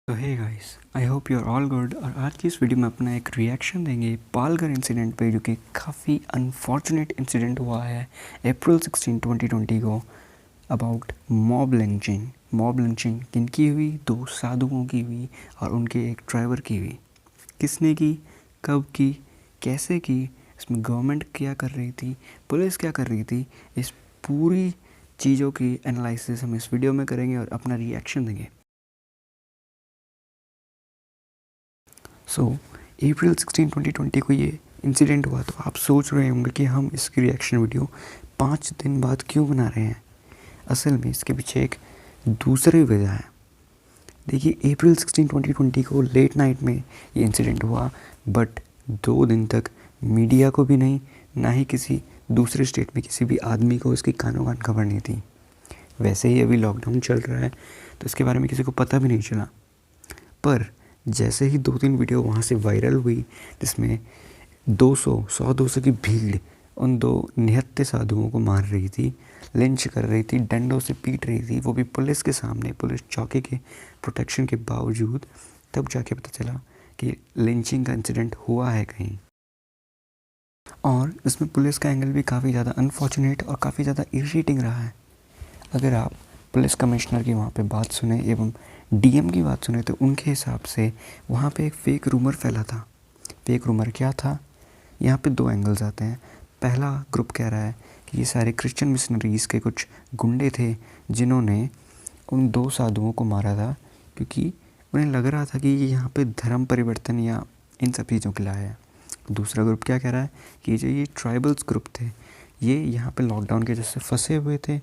तो hey guys, I hope you are all good. और आज की इस वीडियो में अपना एक रिएक्शन देंगे पालघर इंसिडेंट पे, जो कि काफ़ी अनफॉर्चुनेट इंसिडेंट हुआ है अप्रैल 16, 2020 को, about mob lynching. Mob lynching किनकी हुई? दो साधुओं की हुई और उनके एक ड्राइवर की हुई। किसने की, कब की, कैसे की, इसमें गवर्नमेंट क्या कर रही थी, पुलिस क्या कर रही थी, इस पूरी चीज़ों की एनालिसिस हम इस वीडियो में करेंगे और अपना रिएक्शन देंगे। सो अप्रैल 16, 2020 को ये इंसिडेंट हुआ। तो आप सोच रहे होंगे कि हम इसकी रिएक्शन वीडियो 5 दिन बाद क्यों बना रहे हैं। असल में इसके पीछे एक दूसरी वजह है। देखिए, अप्रैल 16, 2020 को लेट नाइट में ये इंसिडेंट हुआ, बट 2 दिन तक मीडिया को भी नहीं, ना ही किसी दूसरे स्टेट में किसी भी आदमी को इसकी कानों कान खबर नहीं थी। वैसे ही अभी लॉकडाउन चल रहा है तो इसके बारे में किसी को पता भी नहीं चला। पर जैसे ही 2-3 वीडियो वहाँ से वायरल हुई, जिसमें 100-200 की भीड़ उन दो निहत्थे साधुओं को मार रही थी, लिंच कर रही थी, डंडों से पीट रही थी, वो भी पुलिस के सामने, पुलिस चौकी के प्रोटेक्शन के बावजूद, तब जाके पता चला कि लिंचिंग का इंसिडेंट हुआ है कहीं। और इसमें पुलिस का एंगल भी काफ़ी ज़्यादा अनफॉर्चुनेट और काफ़ी ज़्यादा इरिटेटिंग रहा है। अगर आप पुलिस कमिश्नर की वहाँ पे बात सुने एवं डीएम की बात सुने, तो उनके हिसाब से वहाँ पे एक फ़ेक रूमर फैला था। फ़ेक रूमर क्या था? यहाँ पे 2 एंगल्स आते हैं। पहला ग्रुप कह रहा है कि ये सारे क्रिश्चियन मिशनरीज़ के कुछ गुंडे थे जिन्होंने उन 2 साधुओं को मारा था, क्योंकि उन्हें लग रहा था कि ये यहाँ पे धर्म परिवर्तन या इन सब चीज़ों के लिए आया है। दूसरा ग्रुप क्या कह रहा है कि जो ये ट्राइबल्स ग्रुप थे, ये यहाँ पे लॉकडाउन के वजह से फंसे हुए थे,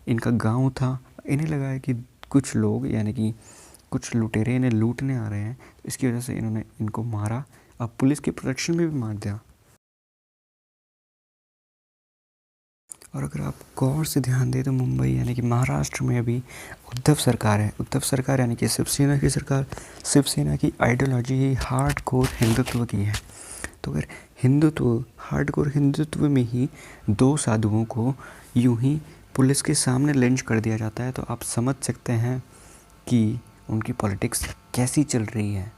इनका गांव था, इन्हें लगा है कि कुछ लोग यानी कि कुछ लुटेरे इन्हें लूटने आ रहे हैं, तो इसकी वजह से इन्होंने इनको मारा। अब पुलिस की प्रोटेक्शन में भी मार दिया। और अगर आप गौर से ध्यान दें तो मुंबई यानी कि महाराष्ट्र में अभी उद्धव सरकार है। उद्धव सरकार यानी कि शिवसेना की सरकार। शिवसेना की आइडियोलॉजी ही हार्डकोर हिंदुत्व की है। तो अगर हिंदुत्व, हार्डकोर हिंदुत्व में ही 2 साधुओं को यूं ही पुलिस के सामने लिंच कर दिया जाता है, तो आप समझ सकते हैं कि उनकी पॉलिटिक्स कैसी चल रही है।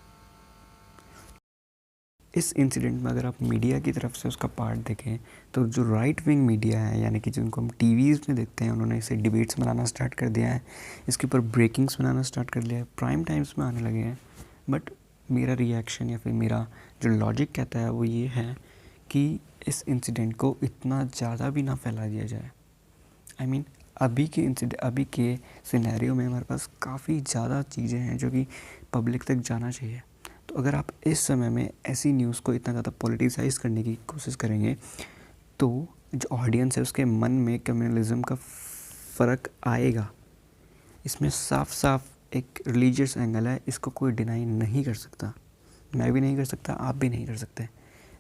इस इंसिडेंट में अगर आप मीडिया की तरफ से उसका पार्ट देखें, तो जो राइट विंग मीडिया है, यानी कि जिनको हम टीवीज़ में देखते हैं, उन्होंने इसे डिबेट्स बनाना स्टार्ट कर दिया है, इसके ऊपर ब्रेकिंग्स बनाना स्टार्ट कर लिया है, प्राइम टाइम्स में आने लगे हैं। बट मेरा रिएक्शन या फिर मेरा जो लॉजिक कहता है वो ये है कि इस इंसिडेंट को इतना ज़्यादा भी ना फैला दिया जाए। आई मीन अभी के सिनेरियो में हमारे पास काफ़ी ज़्यादा चीज़ें हैं जो कि पब्लिक तक जाना चाहिए। तो अगर आप इस समय में ऐसी न्यूज़ को इतना ज़्यादा पॉलिटिसाइज़ करने की कोशिश करेंगे, तो जो ऑडियंस है उसके मन में कम्युनलिज्म का फ़र्क आएगा। इसमें साफ साफ एक रिलीजियस एंगल है, इसको कोई डिनाई नहीं कर सकता। मैं भी नहीं कर सकता, आप भी नहीं कर सकते।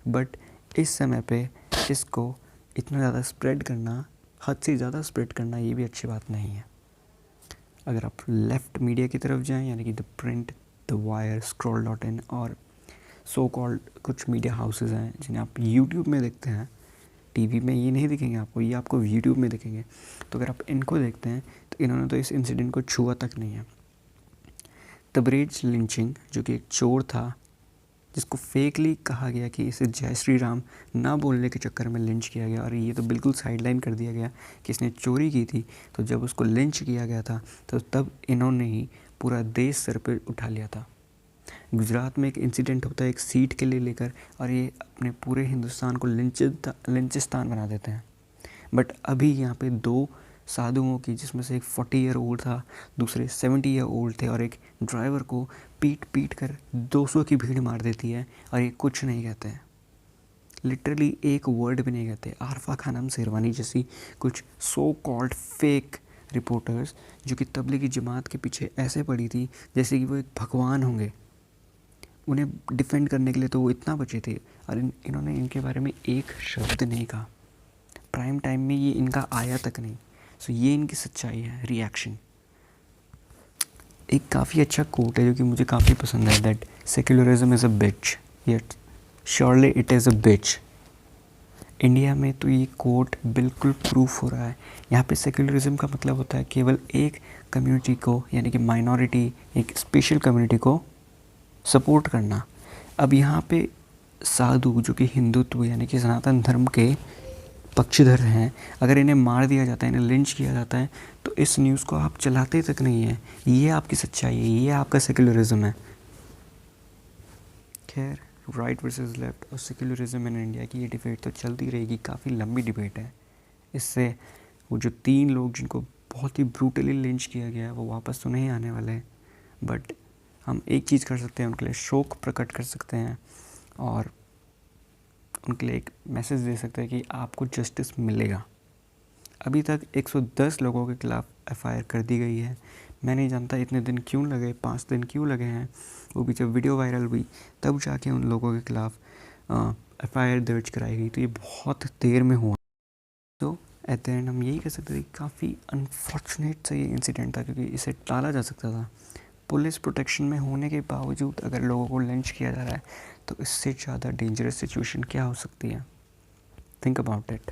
बट इस समय पे इसको इतना ज़्यादा स्प्रेड करना, हद से ज़्यादा स्प्रेड करना, ये भी अच्छी बात नहीं है। अगर आप लेफ़्ट मीडिया की तरफ जाएं, यानी कि the print, the wire, scroll.in और सो कॉल्ड कुछ मीडिया हाउसेस हैं जिन्हें आप यूट्यूब में देखते हैं, टीवी में ये नहीं दिखेंगे आपको, ये आपको यूट्यूब में दिखेंगे। तो अगर आप इनको देखते हैं तो इन्होंने तो इस इंसिडेंट को छुआ तक नहीं है। तबरेज़ लिंचिंग, जो कि एक चोर था जिसको फेकली कहा गया कि इसे जय श्री राम ना बोलने के चक्कर में लिंच किया गया, और ये तो बिल्कुल साइडलाइन कर दिया गया कि इसने चोरी की थी। तो जब उसको लिंच किया गया था तो तब इन्होंने ही पूरा देश सर पर उठा लिया था। गुजरात में एक इंसिडेंट होता है एक सीट के लिए लेकर, और ये अपने पूरे हिंदुस्तान को लिंचिस्तान बना देते हैं। बट अभी यहाँ पे 2 साधुओं की, जिसमें से एक 40 ईयर ओल्ड था, दूसरे 70 ईयर ओल्ड थे, और एक ड्राइवर को पीट पीट कर 200 की भीड़ मार देती है, और ये कुछ नहीं कहते हैं। लिटरली एक वर्ड भी नहीं कहते। आरफा खानम शेरवानी जैसी कुछ सो कॉल्ड फेक रिपोर्टर्स, जो कि तबलीगी जमात के पीछे ऐसे पड़ी थी जैसे कि वो एक भगवान होंगे, उन्हें डिफेंड करने के लिए तो वो इतना बचे थे, और इन्होंने इनके बारे में एक शब्द नहीं कहा। प्राइम टाइम में ये इनका आया तक नहीं। सो ये इनकी सच्चाई है। रिएक्शन, एक काफ़ी अच्छा कोट है जो कि मुझे काफ़ी पसंद है, that secularism is a bitch yet surely it is a bitch. India में तो ये कोट बिल्कुल प्रूफ हो रहा है। यहाँ पे सेक्युलरिज्म का मतलब होता है केवल एक कम्युनिटी को, यानी कि माइनॉरिटी एक स्पेशल कम्युनिटी को सपोर्ट करना। अब यहाँ पे साधु जो कि हिंदुत्व यानी कि सनातन धर्म के पक्षधर हैं, अगर इन्हें मार दिया जाता है, इन्हें लिंच किया जाता है, तो इस न्यूज़ को आप चलाते तक नहीं हैं। ये आपकी सच्चाई है, ये आपका सेक्युलरिज्म है। खैर, राइट वर्सेस लेफ्ट और सेक्युलरिज्म इन इंडिया की ये डिबेट तो चलती रहेगी, काफ़ी लंबी डिबेट है। इससे वो जो 3 लोग जिनको बहुत ही ब्रूटली लिंच किया गया है वो वापस तो नहीं आने वाले हैं, बट हम एक चीज़ कर सकते हैं, उनके लिए शोक प्रकट कर सकते हैं और उनके लिए एक मैसेज दे सकते हैं कि आपको जस्टिस मिलेगा। अभी तक 110 लोगों के खिलाफ़ एफआईआर कर दी गई है। मैं नहीं जानता इतने दिन क्यों लगे, 5 दिन क्यों लगे हैं। वो भी जब वीडियो वायरल हुई तब जाके उन लोगों के खिलाफ़ एफआईआर दर्ज कराई गई, तो ये बहुत देर में हुआ। तो एट द एंड हम यही कह सकते थे कि काफ़ी अनफॉर्चुनेट सा ये इंसिडेंट था, क्योंकि इसे टाला जा सकता था। पुलिस प्रोटेक्शन में होने के बावजूद अगर लोगों को लिंच किया जा रहा है तो इससे ज़्यादा डेंजरस सिचुएशन क्या हो सकती है। Think about it.